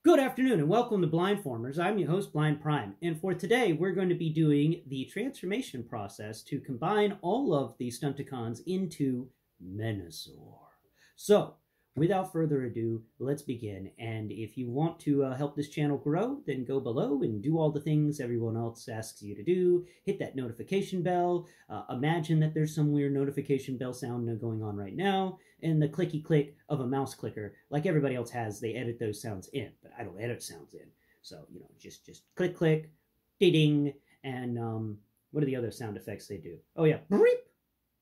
Good afternoon and welcome to Blindformers. I'm your host, Blind Prime, and for today we're going to be doing the transformation process to combine all of the Stuntacons into Menasaur. So, without further ado, let's begin. And if you want to help this channel grow, then go below and do all the things everyone else asks you to do. Hit that notification bell. Imagine that there's some weird notification bell sound going on right now. And the clicky click of a mouse clicker, like everybody else has, they edit those sounds in. But I don't edit sounds in. So, you know, just click, click, ding, and what are the other sound effects they do? Oh, yeah, bleep.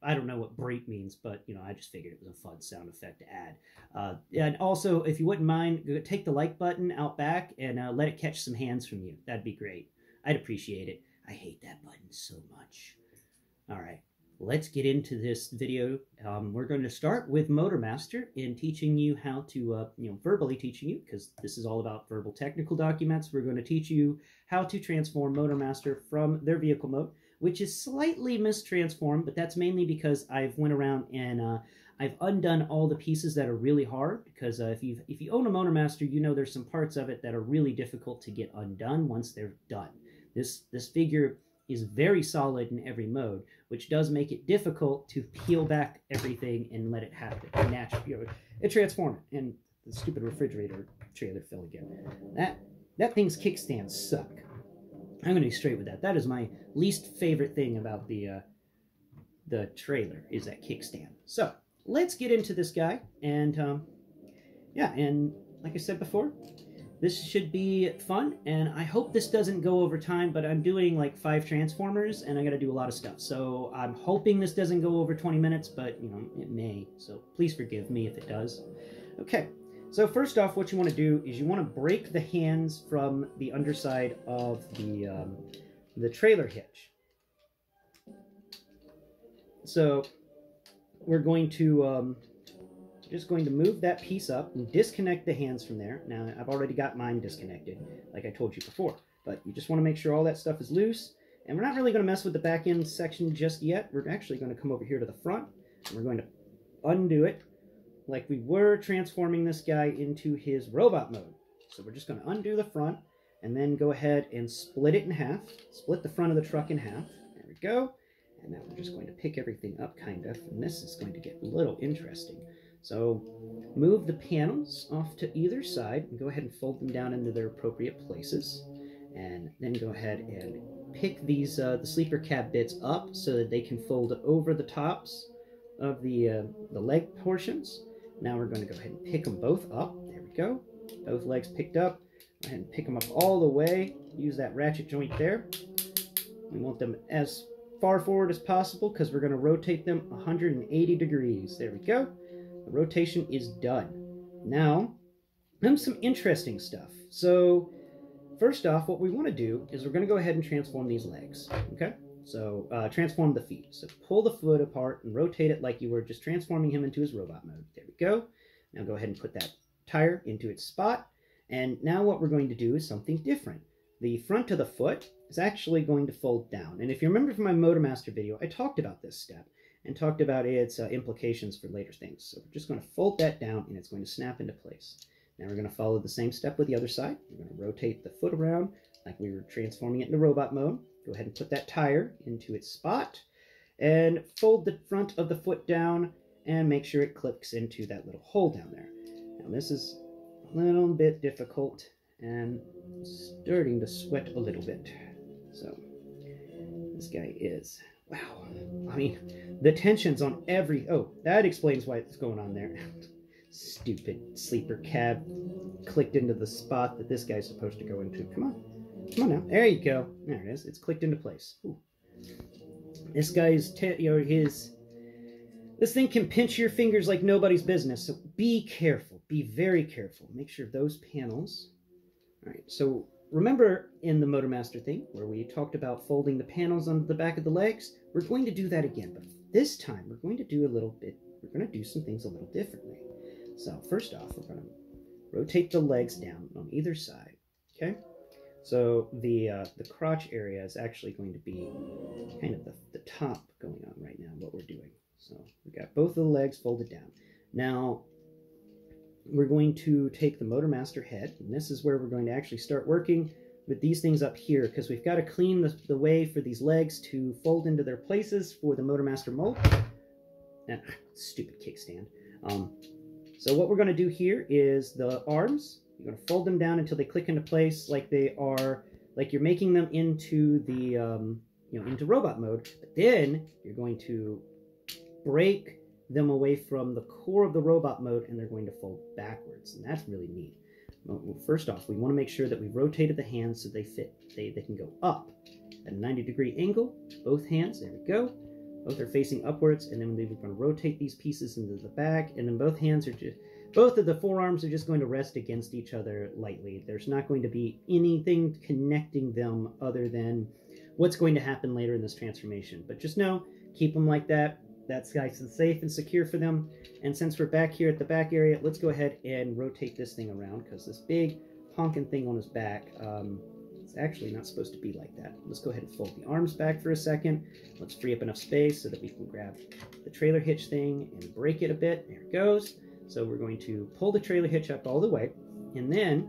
I don't know what break means, but, you know, I just figured it was a fun sound effect to add. And also, if you wouldn't mind, take the like button out back and let it catch some hands from you. That'd be great. I'd appreciate it. I hate that button so much. All right, let's get into this video. We're going to start with Motor Master in teaching you how to, verbally teaching you, because this is all about verbal technical documents. We're going to teach you how to transform Motor Master from their vehicle mode, which is slightly mistransformed, but that's mainly because I've went around and I've undone all the pieces that are really hard, because if you own a Motor Master, you know there's some parts of it that are really difficult to get undone once they're done. This figure is very solid in every mode, which does make it difficult to peel back everything and let it happen naturally. It transform it, and the stupid refrigerator trailer fell again. That thing's kickstands suck. I'm going to be straight with that. That is my least favorite thing about the trailer, is that kickstand. So, let's get into this guy. And, and like I said before, this should be fun. And I hope this doesn't go over time, but I'm doing like 5 Transformers, and I got to do a lot of stuff. So, I'm hoping this doesn't go over 20 minutes, but, you know, it may. So, please forgive me if it does. Okay. So first off, what you want to do is you want to break the hands from the underside of the trailer hitch. So we're going to just going to move that piece up and disconnect the hands from there. Now I've already got mine disconnected, like I told you before, but you just want to make sure all that stuff is loose. And we're not really going to mess with the back end section just yet. We're actually going to come over here to the front, and we're going to undo it, like we were transforming this guy into his robot mode. So we're just going to undo the front and then go ahead and split it in half. Split the front of the truck in half. There we go. And now we're just going to pick everything up, kind of. And this is going to get a little interesting. So move the panels off to either side and go ahead and fold them down into their appropriate places. And then go ahead and pick these the sleeper cab bits up so that they can fold over the tops of the leg portions. Now we're going to go ahead and pick them both up. There we go. Both legs picked up. Go ahead and pick them up all the way. Use that ratchet joint there. We want them as far forward as possible because we're going to rotate them 180 degrees. There we go. The rotation is done. Now, some interesting stuff. So, first off, what we want to do is we're going to go ahead and transform these legs. Okay? So, transform the feet. So, pull the foot apart and rotate it like you were just transforming him into his robot mode. There we go. Now go ahead and put that tire into its spot. And now what we're going to do is something different. The front of the foot is actually going to fold down. And if you remember from my Motor Master video, I talked about this step and talked about its implications for later things. So we're just going to fold that down, and it's going to snap into place. Now we're going to follow the same step with the other side. We're going to rotate the foot around like we were transforming it into robot mode. Go ahead and put that tire into its spot and fold the front of the foot down and make sure it clicks into that little hole down there. Now this is a little bit difficult and starting to sweat a little bit. So this guy is, wow. I mean, the tension's on every, oh, that explains why it's going on there. Stupid sleeper cab clicked into the spot that this guy's supposed to go into. Come on. Come on now. There you go. There it is. It's clicked into place. Ooh. This guy's, this thing can pinch your fingers like nobody's business. So be careful. Be very careful. Make sure those panels. All right. So remember in the Motor Master thing where we talked about folding the panels onto the back of the legs? We're going to do that again. But this time we're going to do we're going to do some things a little differently. So first off, we're going to rotate the legs down on either side. Okay. So the crotch area is actually going to be kind of the top going on right now, what we're doing. So we've got both of the legs folded down. Now, we're going to take the Motormaster head, and this is where we're going to actually start working with these things up here, because we've got to clean the way for these legs to fold into their places for the Motormaster mold. Stupid kickstand. So what we're going to do here is the arms, you're going to fold them down until they click into place like they are, like you're making them into the, into robot mode. But then you're going to break them away from the core of the robot mode, and they're going to fold backwards, and that's really neat. Well, first off, we want to make sure that we've rotated the hands so they fit. They can go up at a 90-degree angle. Both hands, there we go. Both are facing upwards, and then we're going to rotate these pieces into the back, and then both hands are just, both of the forearms are just going to rest against each other lightly. There's not going to be anything connecting them other than what's going to happen later in this transformation. But just know, keep them like that. That's nice and safe and secure for them. And since we're back here at the back area, let's go ahead and rotate this thing around, because this big honking thing on his back, it's actually not supposed to be like that. Let's go ahead and fold the arms back for a second. Let's free up enough space so that we can grab the trailer hitch thing and break it a bit. There it goes. So we're going to pull the trailer hitch up all the way, and then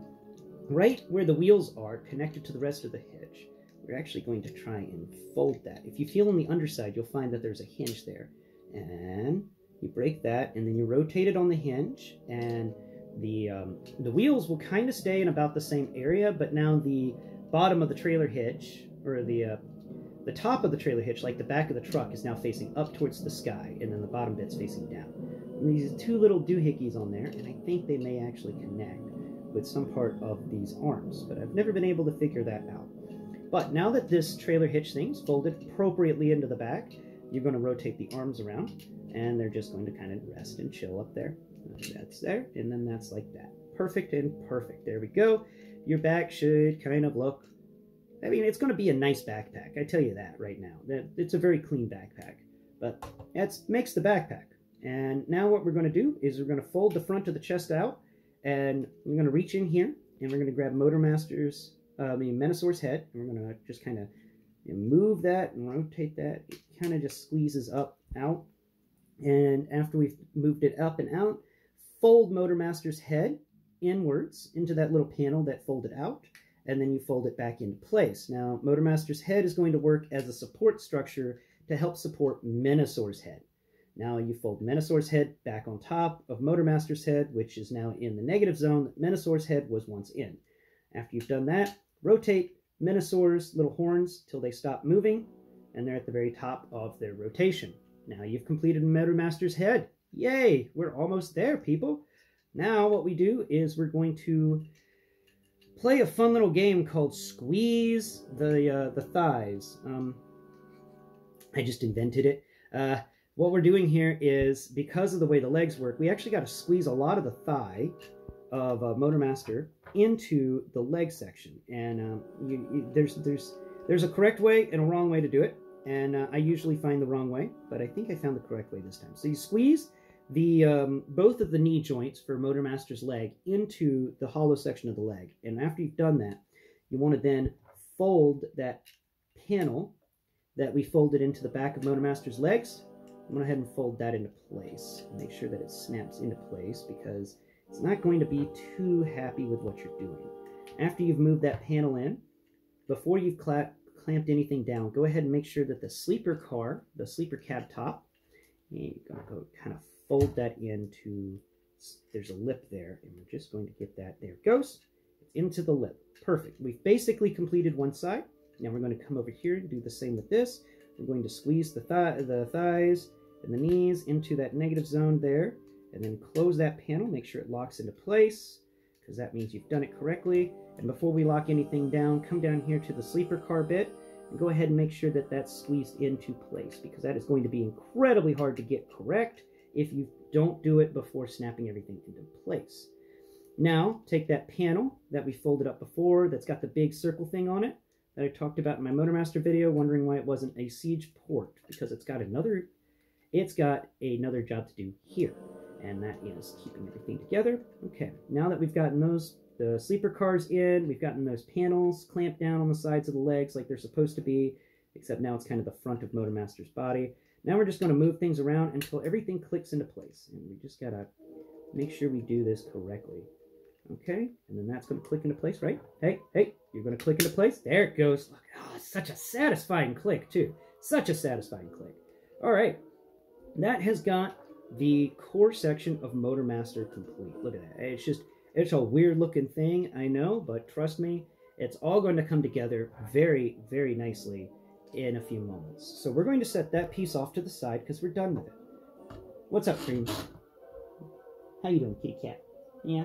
right where the wheels are connected to the rest of the hitch, we're actually going to try and fold that. If you feel on the underside, you'll find that there's a hinge there. And you break that, and then you rotate it on the hinge, and the wheels will kind of stay in about the same area, but now the bottom of the trailer hitch, or the top of the trailer hitch, like the back of the truck, is now facing up towards the sky, and then the bottom bit's facing down. And these two little doohickeys on there, and I think they may actually connect with some part of these arms, but I've never been able to figure that out. But now that this trailer hitch thing's folded appropriately into the back, you're going to rotate the arms around, and they're just going to kind of rest and chill up there. That's there, and then that's like that. Perfect and perfect. There we go. Your back should kind of look, I mean, it's going to be a nice backpack. I tell you that right now. It's a very clean backpack, but that makes the backpack. And now what we're going to do is we're going to fold the front of the chest out, and we're going to reach in here, and we're going to grab Menasaur's head, and we're going to just kind of move that and rotate that. It kind of just squeezes up, out. And after we've moved it up and out, fold Motormaster's head inwards into that little panel that folded out, and then you fold it back into place. Now, Motormaster's head is going to work as a support structure to help support Menasaur's head. Now you fold Menasaur's head back on top of Motormaster's head, which is now in the negative zone that Menasaur's head was once in. After you've done that, rotate Menasaur's little horns till they stop moving, and they're at the very top of their rotation. Now you've completed Motormaster's head. Yay! We're almost there, people. Now what we do is we're going to play a fun little game called Squeeze the Thighs. I just invented it. What we're doing here is, because of the way the legs work, we actually got to squeeze a lot of the thigh of Motormaster into the leg section, and there's a correct way and a wrong way to do it, and I usually find the wrong way, but I think I found the correct way this time. So you squeeze the both of the knee joints for Motormaster's leg into the hollow section of the leg, and after you've done that, you want to then fold that panel that we folded into the back of Motormaster's legs. I'm going to go ahead and fold that into place. Make sure that it snaps into place, because it's not going to be too happy with what you're doing. After you've moved that panel in, before you've clamped anything down, go ahead and make sure that the sleeper car, the sleeper cab top, and you're going to go kind of fold that into, there's a lip there, and we're just going to get that, there it goes, into the lip. Perfect. We've basically completed one side. Now we're going to come over here and do the same with this. We're going to squeeze the thighs and the knees into that negative zone there, and then close that panel, make sure it locks into place, because that means you've done it correctly. And before we lock anything down, come down here to the sleeper car bit, and go ahead and make sure that that's squeezed into place, because that is going to be incredibly hard to get correct if you don't do it before snapping everything into place. Now, take that panel that we folded up before, that's got the big circle thing on it, that I talked about in my Motormaster video, wondering why it wasn't a siege port, because it's got another job to do here, and that is keeping everything together. Okay, now that we've gotten the sleeper cars in, we've gotten those panels clamped down on the sides of the legs like they're supposed to be, except now it's kind of the front of Motormaster's body. Now we're just going to move things around until everything clicks into place, and we just gotta make sure we do this correctly. Okay, and then that's going to click into place, right? Hey, hey, you're going to click into place. There it goes. Look, oh, it's such a satisfying click, too. Such a satisfying click. All right, that has got the core section of Motor Master complete. Look at that. It's a weird-looking thing, I know, but trust me, it's all going to come together very, very nicely in a few moments. So we're going to set that piece off to the side because we're done with it. What's up, Cream? How you doing, kitty cat? Yeah?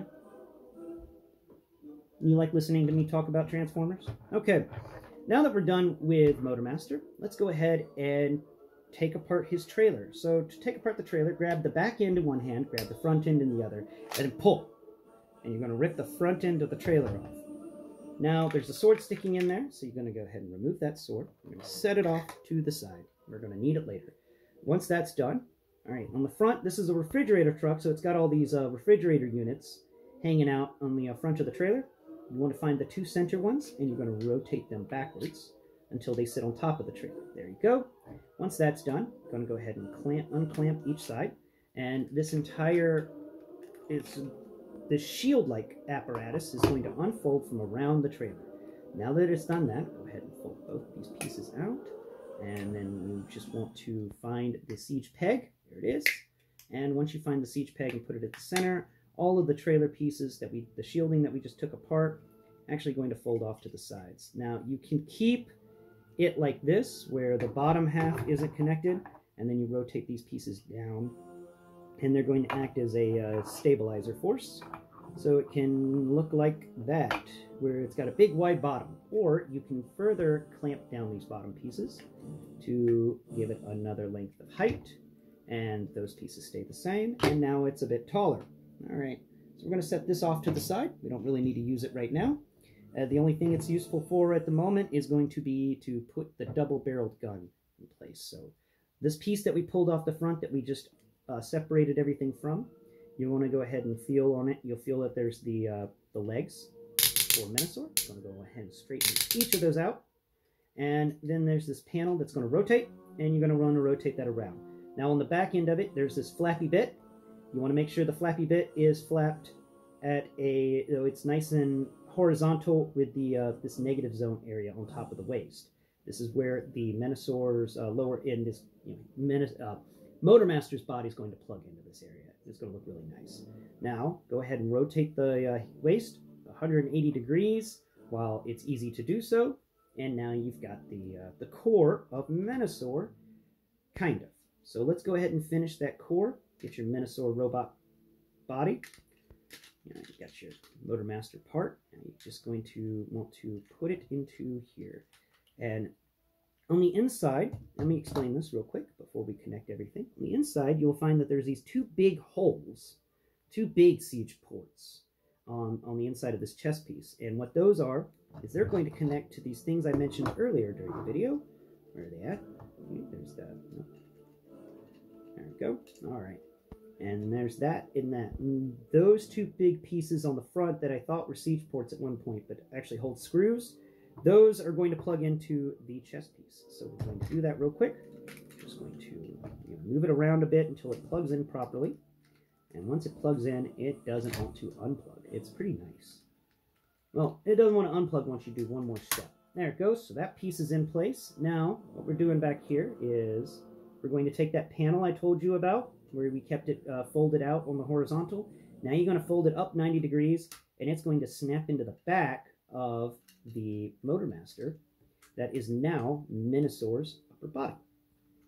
You like listening to me talk about Transformers? Okay, now that we're done with Motor Master, let's go ahead and take apart his trailer. So to take apart the trailer, grab the back end in one hand, grab the front end in the other, and then pull. And you're going to rip the front end of the trailer off. Now, there's a sword sticking in there, so you're going to go ahead and remove that sword. You're going to set it off to the side. We're going to need it later. Once that's done, all right, on the front, this is a refrigerator truck, so it's got all these refrigerator units hanging out on the front of the trailer. You want to find the two center ones, and you're going to rotate them backwards until they sit on top of the trailer. There you go. Once that's done, I'm going to go ahead and unclamp each side, and this entire this shield-like apparatus is going to unfold from around the trailer. Now that it's done that, go ahead and fold both these pieces out, and then you just want to find the siege peg. There it is. And once you find the siege peg and put it at the center, all of the trailer pieces the shielding that we just took apart, actually going to fold off to the sides. Now, you can keep it like this, where the bottom half isn't connected, and then you rotate these pieces down, and they're going to act as a stabilizer force. So it can look like that, where it's got a big wide bottom. Or you can further clamp down these bottom pieces to give it another length of height, and those pieces stay the same, and now it's a bit taller. All right, so we're going to set this off to the side. We don't really need to use it right now. The only thing it's useful for at the moment is going to be to put the double-barreled gun in place. So this piece that we pulled off the front that we just separated everything from, you want to go ahead and feel on it. You'll feel that there's the legs for Menasaur. I'm going to go ahead and straighten each of those out. And then there's this panel that's going to rotate, and you're going to want to rotate that around. Now on the back end of it, there's this flappy bit. You want to make sure the flappy bit is flapped at it's nice and horizontal with the this negative zone area on top of the waist. This is where the Menasaur's lower end is, Motor Master's body is going to plug into this area. It's going to look really nice. Now, go ahead and rotate the waist 180 degrees while it's easy to do so. And now you've got the core of Menasaur, kind of. So let's go ahead and finish that core. Get your Menasaur robot body. You got your Motor Master part. And you're just going to want to put it into here. And on the inside, let me explain this real quick before we connect everything. On the inside, you'll find that there's these two big holes, two big siege ports on the inside of this chest piece. And what those are is they're going to connect to these things I mentioned earlier during the video. Where are they at? Okay, there's that. There we go. All right. And there's that in that. And those two big pieces on the front that I thought were siege ports at one point, but actually hold screws, those are going to plug into the chest piece. So we're going to do that real quick. Just going to move it around a bit until it plugs in properly. And once it plugs in, it doesn't want to unplug. It's pretty nice. Well, it doesn't want to unplug once you do one more step. There it goes. So that piece is in place. Now, what we're doing back here is we're going to take that panel I told you about, where we kept it folded out on the horizontal. Now you're going to fold it up 90 degrees, and it's going to snap into the back of the Motor Master that is now Menasaur's upper body.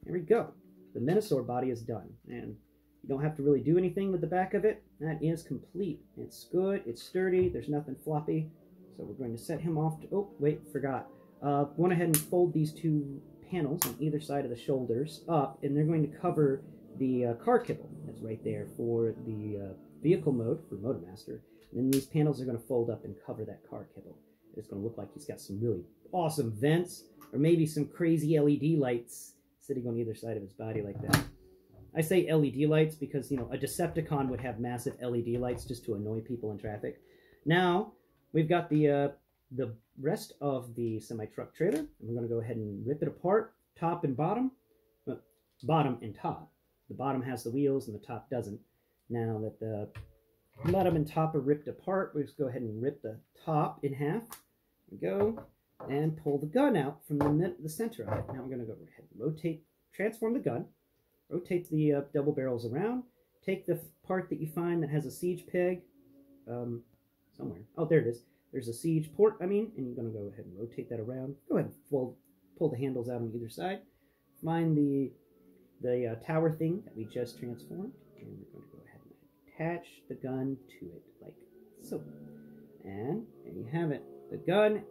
There we go. The Menasaur body is done, and you don't have to really do anything with the back of it. That is complete. It's good. It's sturdy. There's nothing floppy. So we're going to set him off to... Oh, wait, forgot. Go ahead and fold these two panels on either side of the shoulders up, and they're going to cover the car kibble that's right there for the vehicle mode for Motor Master. And then these panels are going to fold up and cover that car kibble. It's going to look like he's got some really awesome vents, or maybe some crazy LED lights sitting on either side of his body like that. I say LED lights because, you know, a Decepticon would have massive LED lights just to annoy people in traffic. Now, we've got the rest of the semi-truck trailer, and we're going to go ahead and rip it apart, top and bottom. Well, bottom and top. The bottom has the wheels and the top doesn't. Now that the bottom and top are ripped apart, we'll just go ahead and rip the top in half. Go and pull the gun out from the center of it. Now we're going to go ahead and rotate, transform the gun, rotate the double barrels around, take the part that you find that has a siege peg somewhere. Oh, there it is. There's a siege port, and you're going to go ahead and rotate that around. Go ahead and pull the handles out on either side. Find the tower thing that we just transformed, and we're going to go ahead and attach the gun to it, like so. And there you have it. The gun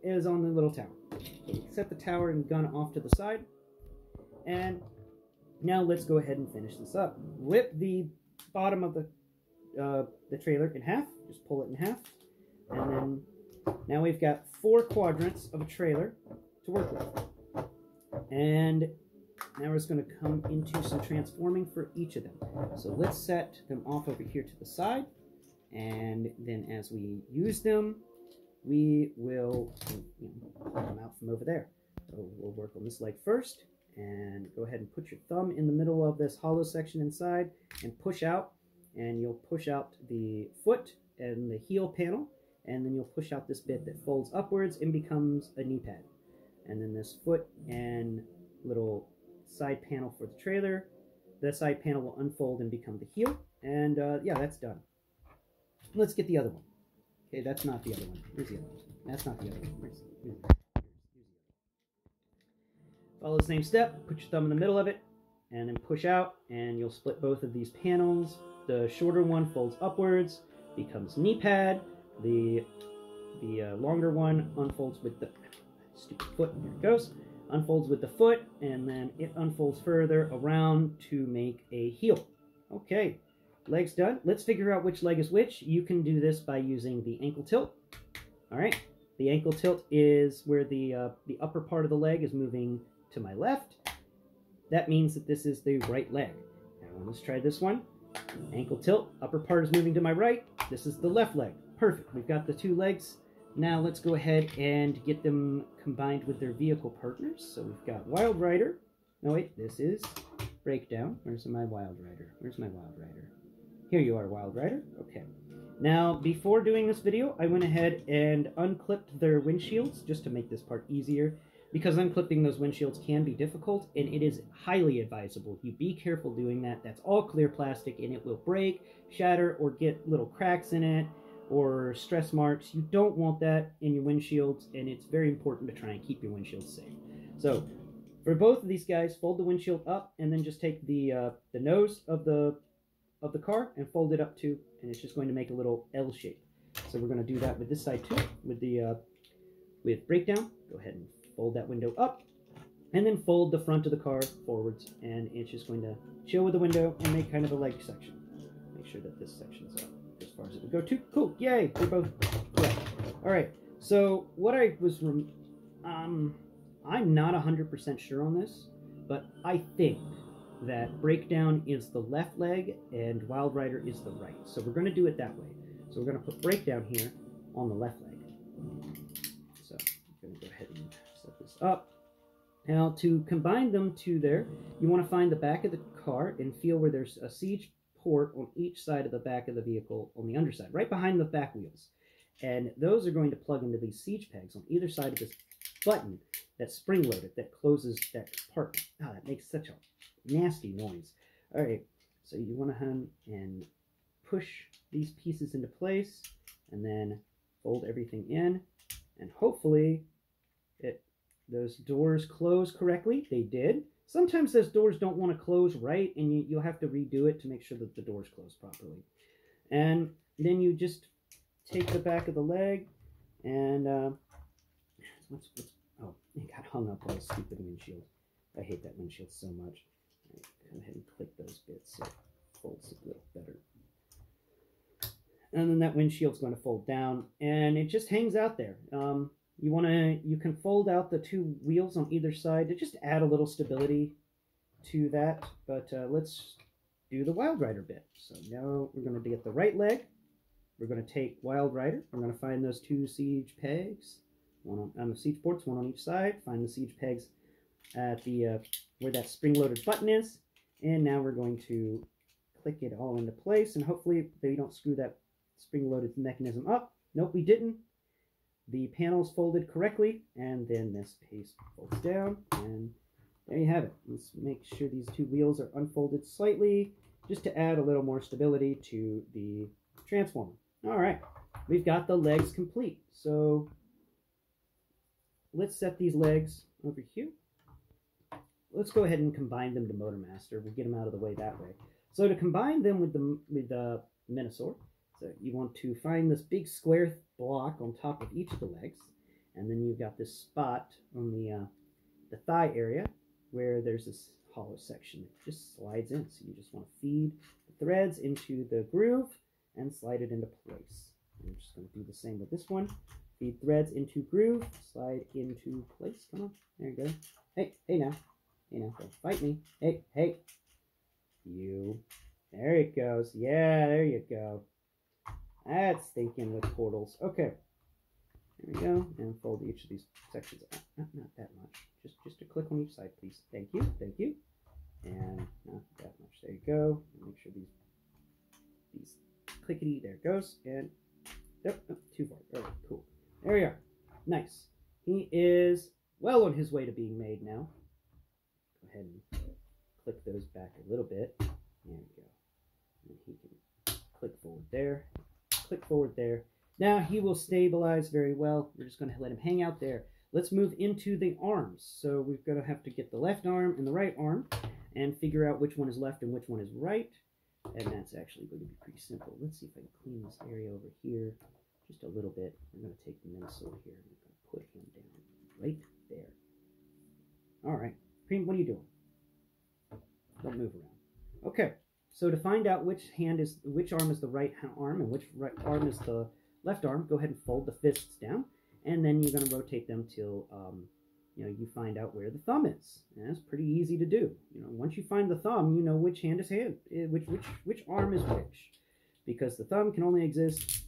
is on the little tower. So we set the tower and gun off to the side, and now let's go ahead and finish this up. Rip the bottom of the trailer in half. Just pull it in half, and then now we've got 4 quadrants of a trailer to work with. And now we're just going to come into some transforming for each of them. So let's set them off over here to the side, and then as we use them, we will pull them out from over there. So we'll work on this leg first, and go ahead and put your thumb in the middle of this hollow section inside and push out, and you'll push out the foot and the heel panel, and then you'll push out this bit that folds upwards and becomes a knee pad. And then this foot and little side panel for the trailer, the side panel will unfold and become the heel, and yeah, that's done. Let's get the other one. Okay, that's not the other one. Here's the other one. That's not the other one. Here's the other one. Follow the same step, put your thumb in the middle of it, and then push out, and you'll split both of these panels. The shorter one folds upwards, becomes knee pad. The longer one unfolds with the stupid foot. Here it goes. Unfolds with the foot, and then it unfolds further around to make a heel. Okay, leg's done. Let's figure out which leg is which. You can do this by using the ankle tilt. All right, the ankle tilt is where the upper part of the leg is moving to my left. That means that this is the right leg. Now let's try this one. Ankle tilt, upper part is moving to my right. This is the left leg. Perfect. We've got the 2 legs. Now let's go ahead and get them combined with their vehicle partners. So we've got Wild Rider. No, wait, this is Breakdown. Where's my Wild Rider? Where's my Wild Rider? Here you are, Wild Rider. Okay. Now, before doing this video, I went ahead and unclipped their windshields just to make this part easier, because unclipping those windshields can be difficult, and it is highly advisable you be careful doing that. That's all clear plastic, and it will break, shatter, or get little cracks in it, or stress marks. You don't want that in your windshields, and it's very important to try and keep your windshields safe. So for both of these guys, fold the windshield up, and then just take the nose of the car and fold it up too, and it's just going to make a little L shape. So we're going to do that with this side too, with Breakdown. Go ahead and fold that window up, and then fold the front of the car forwards, and it's just going to chill with the window and make kind of a leg section. Make sure that this section's up as far as it would go too. Cool, yay, they're both correct. All right, so what I was, I'm not 100% sure on this, but I think that Breakdown is the left leg and Wild Rider is the right. So we're going to do it that way. So we're going to put Breakdown here on the left leg. So I'm going to go ahead and set this up. Now to combine them to there, you want to find the back of the car and feel where there's a siege port on each side of the back of the vehicle on the underside, right behind the back wheels. And those are going to plug into these siege pegs on either side of this button that's spring-loaded, that closes that compartment. Oh, that makes such a nasty noise. All right, so you want to hand and push these pieces into place, and then fold everything in, and hopefully those doors close correctly. They did. Sometimes those doors don't want to close right, and you'll have to redo it to make sure that the doors close properly. And then you just take the back of the leg, and oh, it got hung up on a stupid windshield. I hate that windshield so much. Right, go ahead and click those bits so it folds a little better. And then that windshield's going to fold down, and it just hangs out there. You can fold out the 2 wheels on either side to just add a little stability to that. But let's do the Wild Rider bit. So now we're going to get the right leg. We're going to take Wild Rider. We're going to find those 2 siege pegs, one on the siege ports, one on each side. Find the siege pegs at the where that spring-loaded button is. And now we're going to click it all into place, and hopefully they don't screw that spring-loaded mechanism up. Nope, we didn't. The panels folded correctly, and then this piece folds down, and there you have it. Let's make sure these two wheels are unfolded slightly, just to add a little more stability to the transformer. All right, we've got the legs complete. So let's set these legs over here. Let's go ahead and combine them to Motor Master. We'll get them out of the way that way. So to combine them with the Menasaur, so you want to find this big square block on top of each of the legs, and then you've got this spot on the thigh area where there's this hollow section that just slides in. So you just want to feed the threads into the groove and slide it into place. I'm just going to do the same with this one. Feed threads into groove, slide into place. Come on, there you go. Hey now. Hey now, don't fight me. Hey. You. There it goes. Yeah, there you go. That's thinking with portals. Okay. There we go. And fold each of these sections out. Not that much. Just a click on each side, please. Thank you. And not that much. There you go. Make sure these clickety. There it goes. And nope, too far. All right, cool. There we are. Nice. He is well on his way to being made now. Go ahead and click those back a little bit. There we go. And he can click forward there. Click forward there. Now he will stabilize very well. We're just going to let him hang out there. Let's move into the arms. So we're going to have to get the left arm and the right arm and figure out which one is left and which one is right. And that's actually going to be pretty simple. Let's see if I can clean this area over here just a little bit. I'm going to take the Menasaur here and I'm going to put him down right there. All right. Cream, what are you doing? Don't move around. Okay. So to find out which arm is the right arm and which arm is the left arm, go ahead and fold the fists down, and then you're going to rotate them till you find out where the thumb is. And that's pretty easy to do. Once you find the thumb, you know which hand is which arm is which, because the thumb can only exist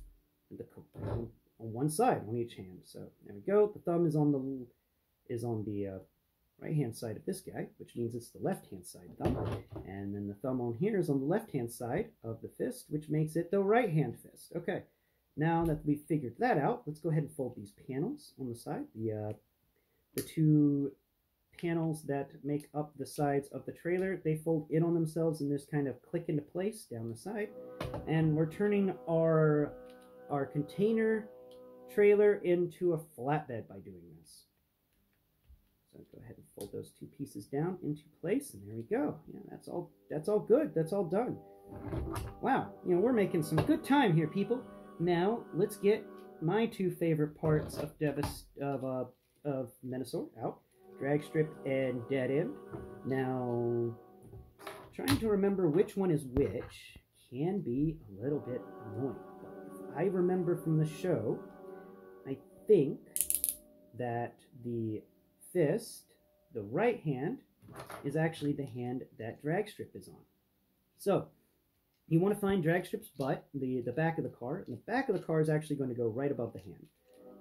on one side on each hand. So there we go. The thumb is on the right-hand side of this guy, which means it's the left-hand side thumb. And then the thumb on here is on the left-hand side of the fist, which makes it the right-hand fist. Okay, now that we've figured that out, let's go ahead and fold these panels on the side. The two panels that make up the sides of the trailer, they fold in on themselves and just kind of click into place down the side. And we're turning our container trailer into a flatbed by doing this. So go ahead and fold those two pieces down into place, and there we go. Yeah, that's all good. That's all done. Wow, we're making some good time here, people. Now let's get my two favorite parts of Menasaur out: drag strip and dead end. Now, trying to remember which one is which can be a little bit annoying. But if I remember from the show, I think that the fist, the right hand, is actually the hand that drag strip is on. So you want to find drag strip's butt, the back of the car, and the back of the car is actually going to go right above the hand,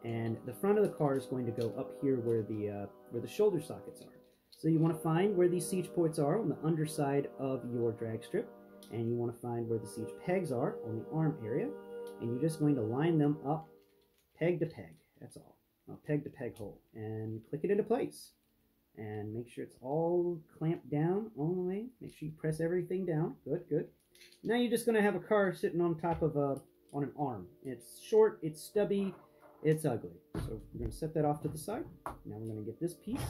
and the front of the car is going to go up here where the shoulder sockets are. So you want to find where these siege ports are on the underside of your drag strip, and you want to find where the siege pegs are on the arm area, and you're just going to line them up peg to peg. That's all. Peg to peg hole, and click it into place, and make sure it's all clamped down all the way. Make sure you press everything down. Good. Now you're just going to have a car sitting on top of on an arm. It's short, it's stubby, it's ugly. So we're going to set that off to the side. Now we're going to get this piece.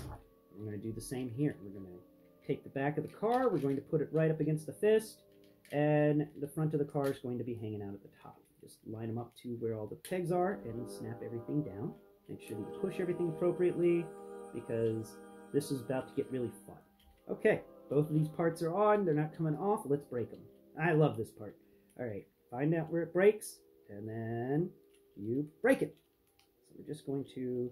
We're going to do the same here. We're going to take the back of the car. We're going to put it right up against the fist, and the front of the car is going to be hanging out at the top. Just line them up to where all the pegs are and snap everything down. Make sure that you push everything appropriately, because this is about to get really fun. Okay, both of these parts are on. They're not coming off. Let's break them. I love this part. All right, find out where it breaks, and then you break it. So we're just going to,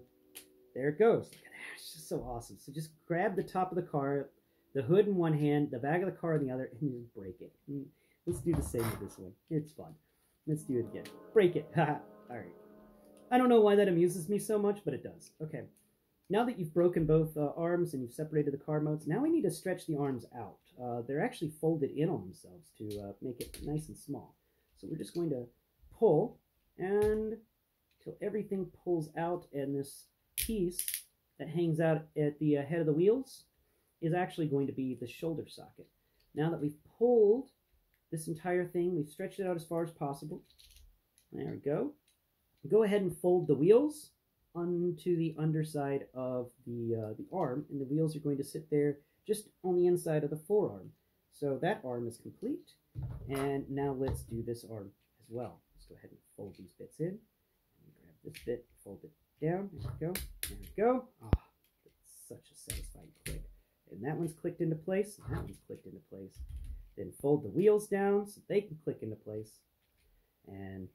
there it goes. Look at that. It's just so awesome. So just grab the top of the car, the hood in one hand, the back of the car in the other, and you just break it. Let's do the same with this one. It's fun. Let's do it again. Break it. All right. I don't know why that amuses me so much, but it does. Okay. Now that you've broken both arms and you've separated the car modes, now we need to stretch the arms out. They're actually folded in on themselves to make it nice and small. So we're just going to pull and until everything pulls out, and this piece that hangs out at the head of the wheels is actually going to be the shoulder socket. Now that we've pulled this entire thing, we've stretched it out as far as possible. There we go. Go ahead and fold the wheels onto the underside of the arm, and the wheels are going to sit there just on the inside of the forearm. So that arm is complete, and now let's do this arm as well. Let's go ahead and fold these bits in. Grab this bit, fold it down. There we go. There we go. Ah, that's such a satisfying click. And that one's clicked into place, and that one's clicked into place. Then fold the wheels down so they can click into place. And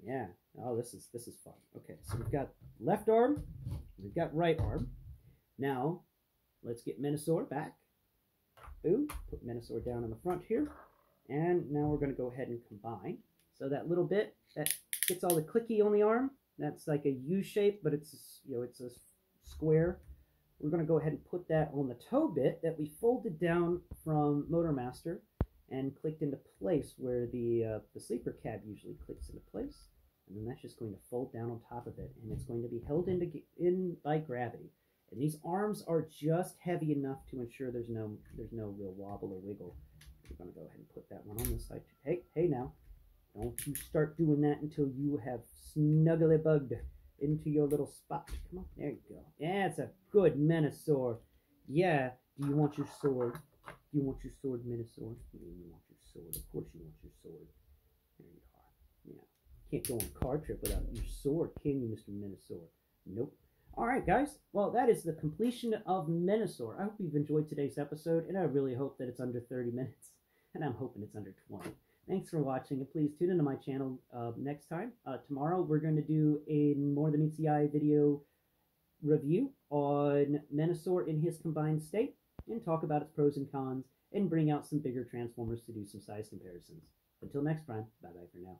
yeah, oh, this is fun. Okay, so we've got left arm, we've got right arm. Now, let's get Menasaur back. Boom, put Menasaur down in the front here. And now we're going to go ahead and combine. So that little bit that gets all the clicky on the arm, that's like a U shape, but it's a square. We're going to go ahead and put that on the toe bit that we folded down from Motor Master and clicked into place where the sleeper cab usually clicks into place. And then that's just going to fold down on top of it, and it's going to be held in by gravity. And these arms are just heavy enough to ensure there's no real wobble or wiggle. We're going to go ahead and put that one on this side too. Hey now, don't you start doing that until you have snuggly bugged into your little spot. Come on, there you go. Yeah, it's a good Menasaur. Yeah, do you want your sword? Do you want your sword, Menasaur? Yeah, you want your sword. Of course you want your sword. There you are. Yeah. Can't go on a car trip without your sword, can you, Mr. Menasaur? Nope. Alright, guys. Well, that is the completion of Menasaur. I hope you've enjoyed today's episode, and I really hope that it's under 30 minutes. And I'm hoping it's under 20. Thanks for watching, and please tune into my channel next time. Tomorrow, we're going to do a More Than Meets the Eye video review on Menasaur in his combined state, and talk about its pros and cons, and bring out some bigger Transformers to do some size comparisons. Until next time, bye-bye for now.